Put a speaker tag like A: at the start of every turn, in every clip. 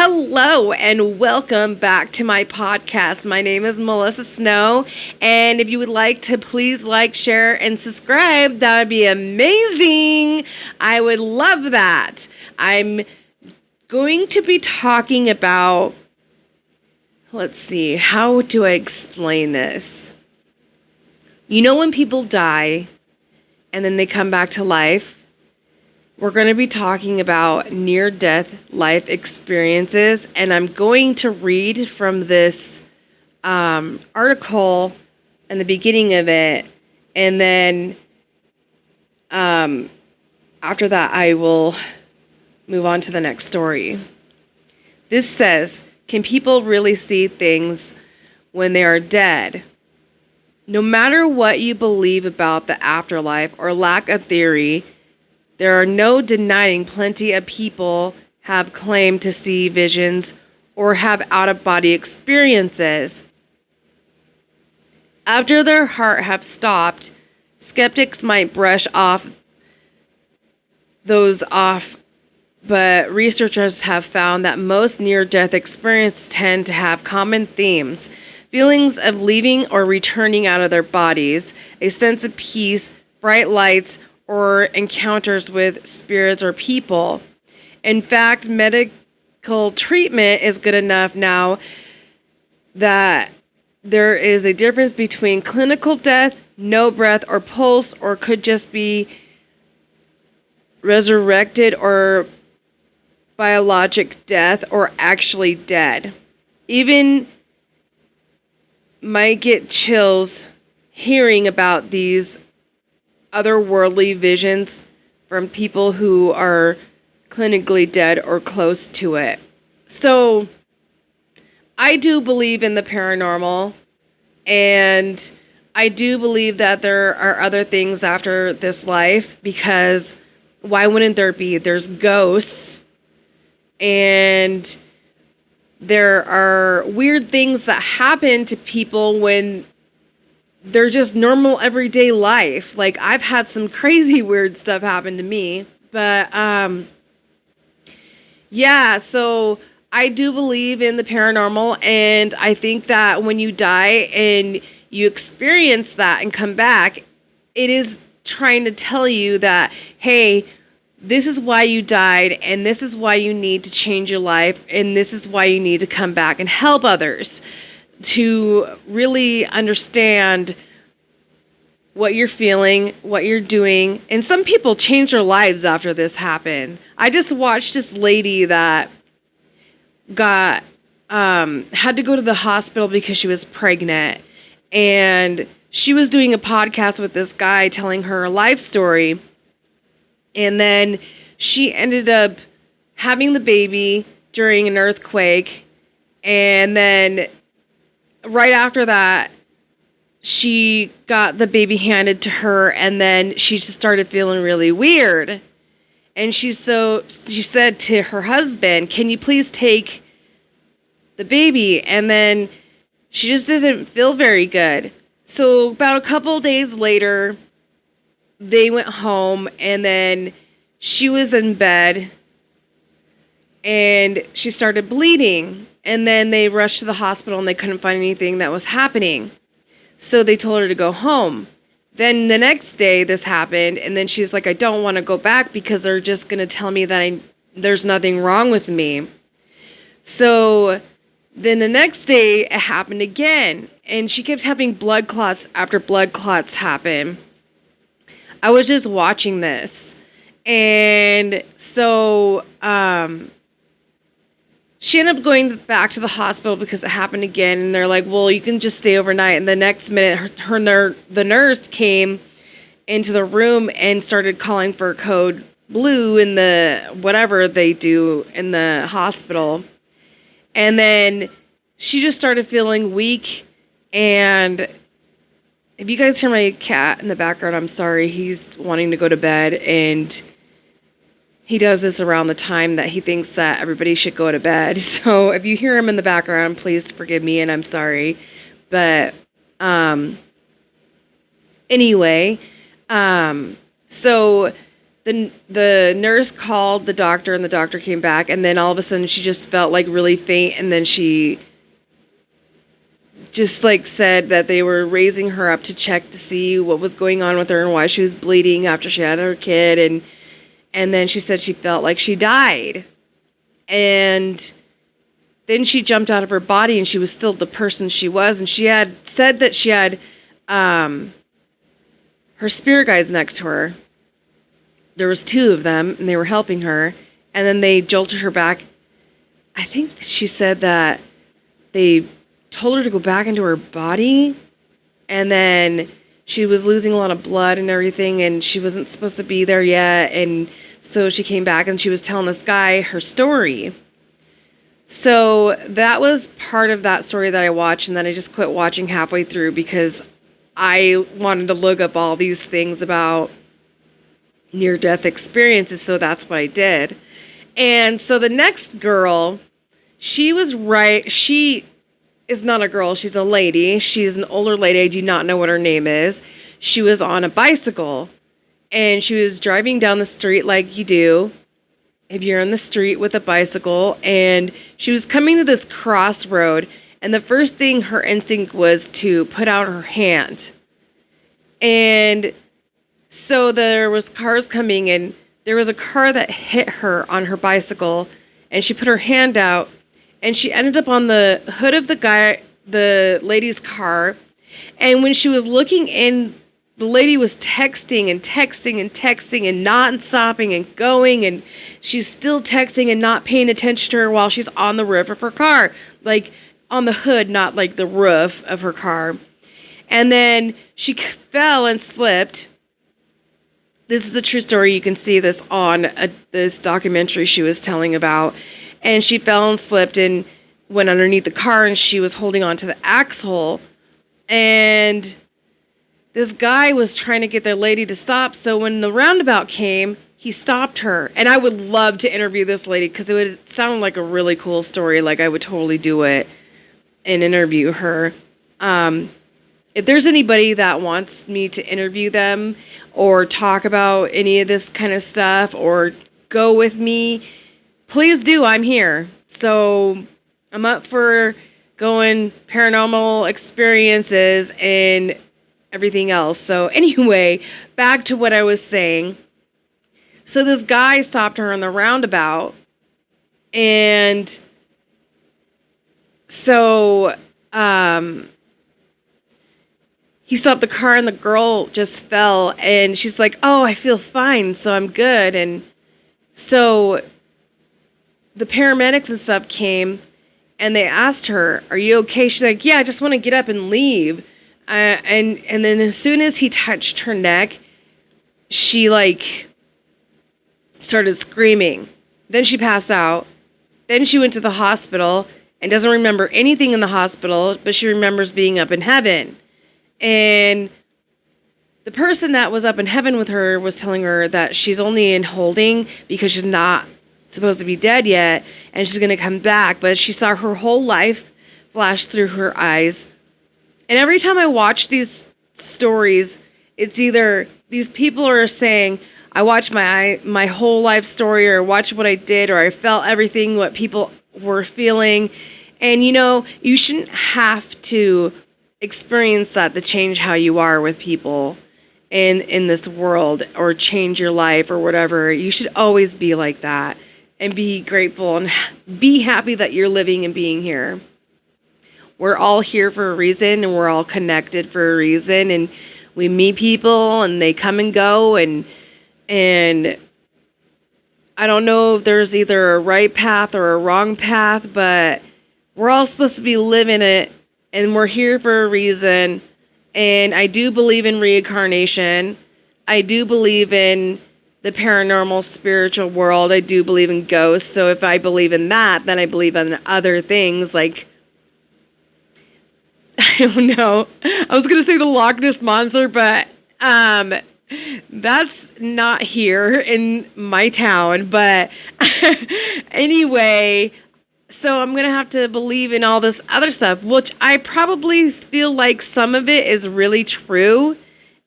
A: Hello and welcome back to my podcast. My name is Melissa Snow, and if you would like to please like, share, and subscribe, that would be amazing. I would love that. I'm going to be talking about, let's see, how do I explain this? You know when people die and then they come back to life? We're going to be talking about near-death life experiences, and I'm going to read from this article in the beginning of it, and then after that, I will move on to the next story. This says, can people really see things when they are dead? No matter what you believe about the afterlife or lack of theory, there are no denying plenty of people have claimed to see visions or have out-of-body experiences. After their heart have stopped, skeptics might brush those off, but researchers have found that most near-death experiences tend to have common themes: feelings of leaving or returning out of their bodies, a sense of peace, bright lights, or encounters with spirits or people. In fact, medical treatment is good enough now that there is a difference between clinical death, no breath or pulse, or could just be resurrected, or biologic death, or actually dead. Even might get chills hearing about these otherworldly visions from people who are clinically dead or close to it. So I do believe in the paranormal, and I do believe that there are other things after this life, because why wouldn't there be? There's ghosts, and there are weird things that happen to people when they're just normal everyday life. Like, I've had some crazy weird stuff happen to me. But, yeah, so I do believe in the paranormal. And I think that when you die and you experience that and come back, it is trying to tell you that, hey, this is why you died, and this is why you need to change your life, and this is why you need to come back and help others to really understand what you're feeling, what you're doing. And some people change their lives after this happened. I just watched this lady that got had to go to the hospital because she was pregnant, and she was doing a podcast with this guy telling her life story, and then she ended up having the baby during an earthquake, and then right after that, she got the baby handed to her, and then she just started feeling really weird. And she said to her husband, "Can you please take the baby?" And then she just didn't feel very good. So about a couple days later, they went home, and then she was in bed, and she started bleeding. And then they rushed to the hospital, and they couldn't find anything that was happening. So they told her to go home. Then the next day this happened, and then she's like, I don't want to go back because they're just going to tell me that there's nothing wrong with me. So then the next day it happened again, and she kept having blood clots after blood clots happen. I was just watching this, and so she ended up going back to the hospital because it happened again, and they're like, well, you can just stay overnight. And the next minute, the nurse came into the room and started calling for code blue in the whatever they do in the hospital. And then she just started feeling weak. And if you guys hear my cat in the background, I'm sorry. He's wanting to go to bed, and he does this around the time that he thinks that everybody should go to bed. So if you hear him in the background, please forgive me, and I'm sorry. But anyway, so the nurse called the doctor, and the doctor came back, and then all of a sudden she just felt like really faint, and then she just like said that they were raising her up to check to see what was going on with her and why she was bleeding after she had her kid, and then she said she felt like she died. And then she jumped out of her body, and she was still the person she was, and she had said that she had her spirit guides next to her. There was 2 of them, and they were helping her, and then they jolted her back. I think she said that they told her to go back into her body, and then she was losing a lot of blood and everything, and she wasn't supposed to be there yet, and so she came back, and she was telling this guy her story. So that was part of that story that I watched, and then I just quit watching halfway through because I wanted to look up all these things about near-death experiences, so that's what I did. And so the next girl, she was right. She is not a girl. She's a lady. She's an older lady. I do not know what her name is. She was on a bicycle, and she was driving down the street like you do if you're on the street with a bicycle, and she was coming to this crossroad, and the first thing her instinct was to put out her hand. And so there was cars coming, and there was a car that hit her on her bicycle, and she put her hand out, and she ended up on the hood of the lady's car. And when she was looking in, the lady was texting and texting and texting and not stopping and going, and she's still texting and not paying attention to her while she's on the roof of her car, like on the hood, not like the roof of her car. And then she fell and slipped. This is a true story. You can see this on this documentary she was telling about. And she fell and slipped and went underneath the car, and she was holding on to the axle. And this guy was trying to get the lady to stop. So when the roundabout came, he stopped her. And I would love to interview this lady because it would sound like a really cool story. Like I would totally do it and interview her. If there's anybody that wants me to interview them or talk about any of this kind of stuff or go with me, please do. I'm here. So I'm up for going paranormal experiences and everything else. So anyway, back to what I was saying. So this guy stopped her on the roundabout, and so he stopped the car, and the girl just fell, and she's like, "Oh, I feel fine, so I'm good." And so the paramedics and stuff came, and they asked her, "Are you okay?" She's like, "Yeah, I just want to get up and leave." And then as soon as he touched her neck, she like started screaming. Then she passed out. Then she went to the hospital and doesn't remember anything in the hospital, but she remembers being up in heaven. And the person that was up in heaven with her was telling her that she's only in holding because she's not supposed to be dead yet, and she's going to come back. But she saw her whole life flash through her eyes. And every time I watch these stories, it's either these people are saying, I watched my whole life story, or watch what I did, or I felt everything what people were feeling. And you know, you shouldn't have to experience that to change how you are with people in this world, or change your life or whatever. You should always be like that and be grateful and be happy that you're living and being here. We're all here for a reason, and we're all connected for a reason, and we meet people and they come and go, and I don't know if there's either a right path or a wrong path, but we're all supposed to be living it, and we're here for a reason. And I do believe in reincarnation. I do believe in the paranormal spiritual world. I do believe in ghosts. So if I believe in that, then I believe in other things like, I don't know. I was going to say the Loch Ness Monster, but that's not here in my town. But anyway, so I'm going to have to believe in all this other stuff, which I probably feel like some of it is really true.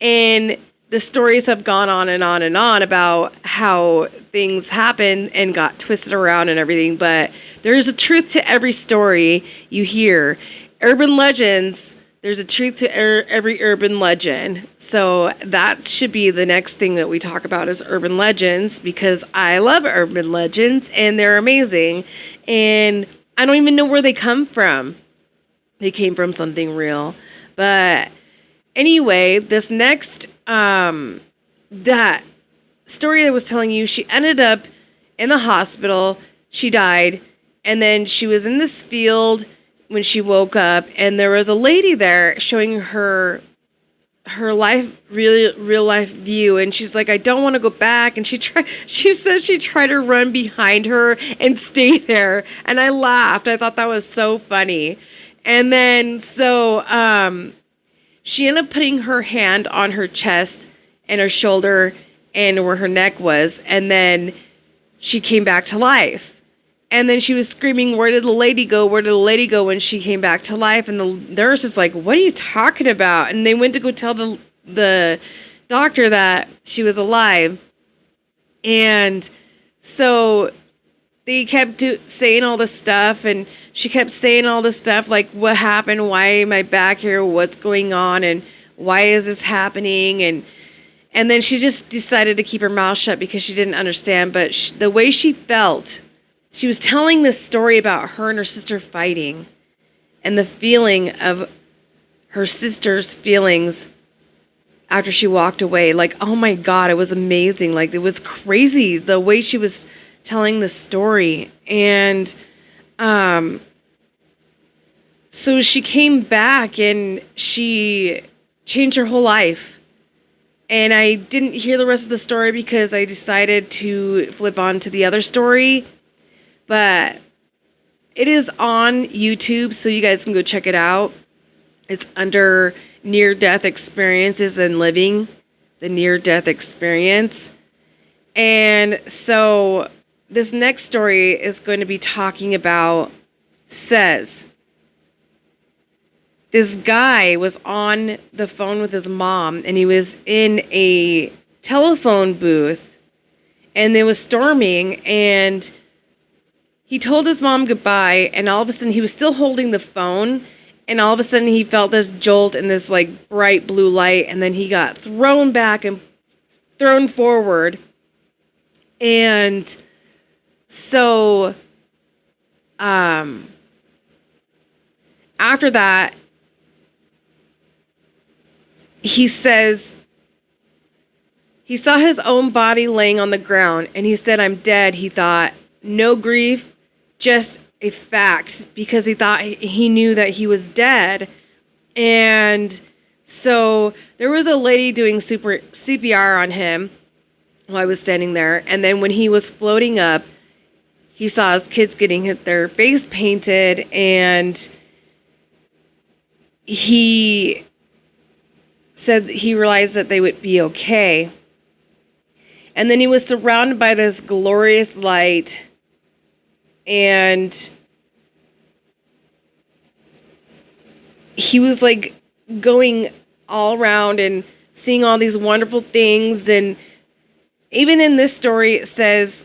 A: And the stories have gone on and on and on about how things happened and got twisted around and everything, but there's a truth to every story you hear. Urban legends, there's a truth to every urban legend. So that should be the next thing that we talk about is urban legends, because I love urban legends and they're amazing. And I don't even know where they come from. They came from something real. But anyway, this next that story that I was telling you, she ended up in the hospital. She died, and then she was in this field when she woke up, and there was a lady there showing her life, real life view, and she's like, I don't want to go back. And she said she tried to run behind her and stay there, and I laughed. I thought that was so funny. And then she ended up putting her hand on her chest and her shoulder and where her neck was, and then she came back to life. And then she was screaming, where did the lady go? Where did the lady go? When she came back to life. And the nurse is like, what are you talking about? And they went to go tell the doctor that she was alive. And so they kept saying all this stuff, and she kept saying all this stuff, like, what happened? Why am I back here? What's going on? And why is this happening? And then she just decided to keep her mouth shut because she didn't understand. But the way she felt, she was telling this story about her and her sister fighting, and the feeling of her sister's feelings after she walked away. Like, oh my God, it was amazing. Like, it was crazy the way she was telling the story. And so she came back and she changed her whole life. And I didn't hear the rest of the story because I decided to flip on to the other story. But it is on YouTube, so you guys can go check it out. It's under Near-Death Experiences and Living the Near-Death Experience. And so this next story is going to be talking about Says. This guy was on the phone with his mom, and he was in a telephone booth, and it was storming, and he told his mom goodbye, and all of a sudden he was still holding the phone, and all of a sudden he felt this jolt and this like bright blue light, and then he got thrown back and thrown forward. And so after that, he says he saw his own body laying on the ground, and he said, I'm dead. He thought, no grief, just a fact, because he thought he knew that he was dead. And so there was a lady doing CPR on him while I was standing there. And then when he was floating up, he saw his kids getting their face painted, and he said he realized that they would be okay. And then he was surrounded by this glorious light, and he was like going all around and seeing all these wonderful things. And even in this story, it says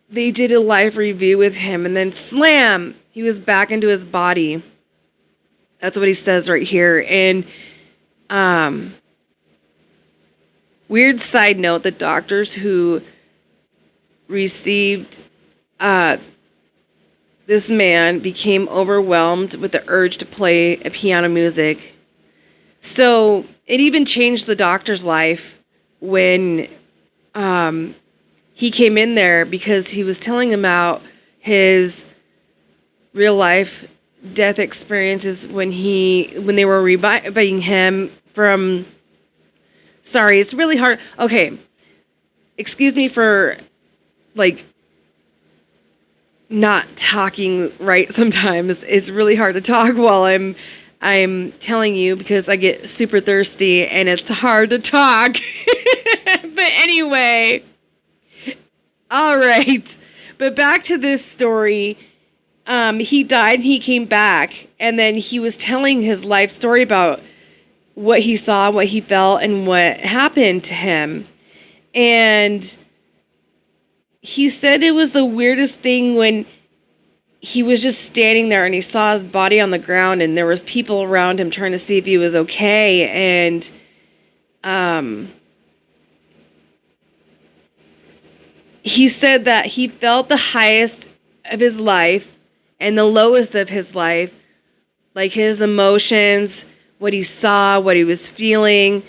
A: they did a live review with him, and then slam, he was back into his body. That's what he says right here. And weird side note, the doctors who received this man became overwhelmed with the urge to play a piano music. So it even changed the doctor's life when he came in there, because he was telling them about his real life death experiences when they were reviving him from... Sorry, it's really hard. Okay. Excuse me for like not talking right sometimes. It's really hard to talk while I'm telling you, because I get super thirsty and it's hard to talk. But anyway, all right. But back to this story. He died and he came back, and then he was telling his life story about what he saw, what he felt, and what happened to him. And he said it was the weirdest thing when he was just standing there and he saw his body on the ground and there was people around him trying to see if he was okay. And he said that he felt the highest of his life and the lowest of his life, like his emotions, what he saw, what he was feeling,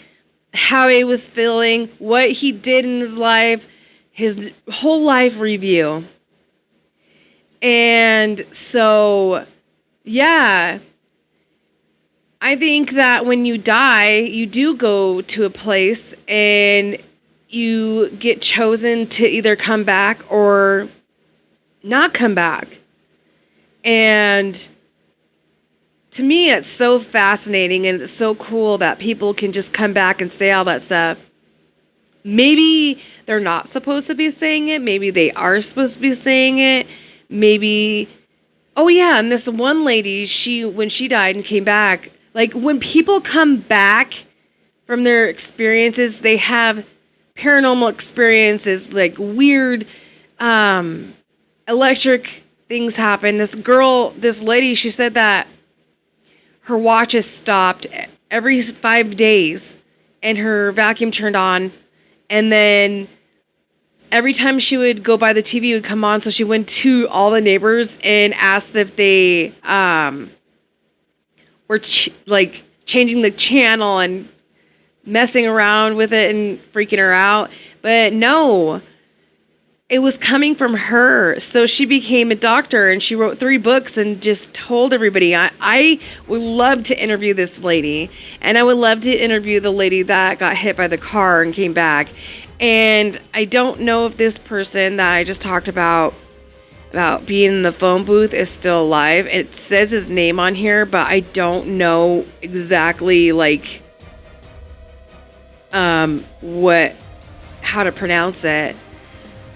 A: how he was feeling, what he did in his life, his whole life review. And so, yeah, I think that when you die, you do go to a place and you get chosen to either come back or not come back. And to me, it's so fascinating and it's so cool that people can just come back and say all that stuff. Maybe they're not supposed to be saying it. Maybe they are supposed to be saying it. Maybe, oh yeah, and this one lady, when she died and came back, like when people come back from their experiences, they have paranormal experiences, like weird electric things happen. This lady, she said that her watches stopped every 5 days and her vacuum turned on, and then every time she would go by, the TV would come on. So she went to all the neighbors and asked if they were changing the channel and messing around with it and freaking her out. But no, it was coming from her. So she became a doctor and she wrote 3 books and just told everybody. I would love to interview this lady, and I would love to interview the lady that got hit by the car and came back. And I don't know if this person that I just talked about being in the phone booth is still alive. It says his name on here, but I don't know exactly how to pronounce it.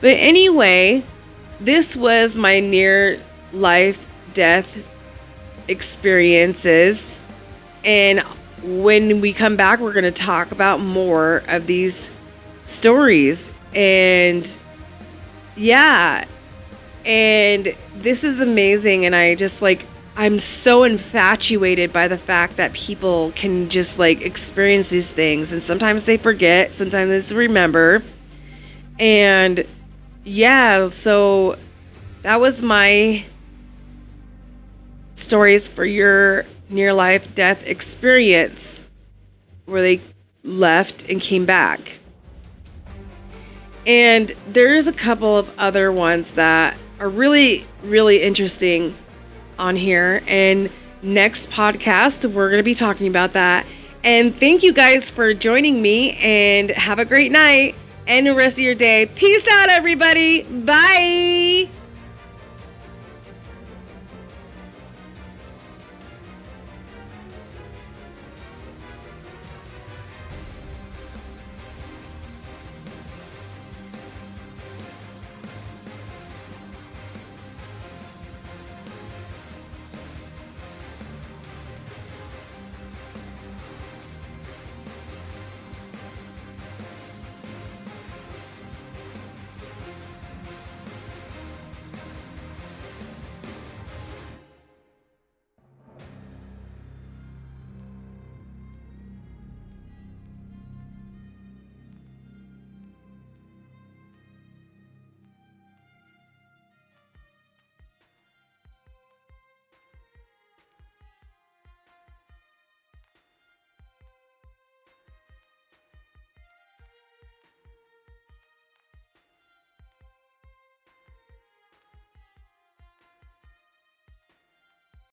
A: But anyway, this was my near life death experiences. And when we come back, we're going to talk about more of these stories. And yeah, and this is amazing. And I'm so infatuated by the fact that people can just experience these things, and sometimes they forget, sometimes they remember. And yeah, so that was my stories for your near life death experience where they left and came back. And there's a couple of other ones that are really, really interesting on here. And next podcast, we're going to be talking about that. And thank you guys for joining me, and have a great night and the rest of your day. Peace out, everybody. Bye.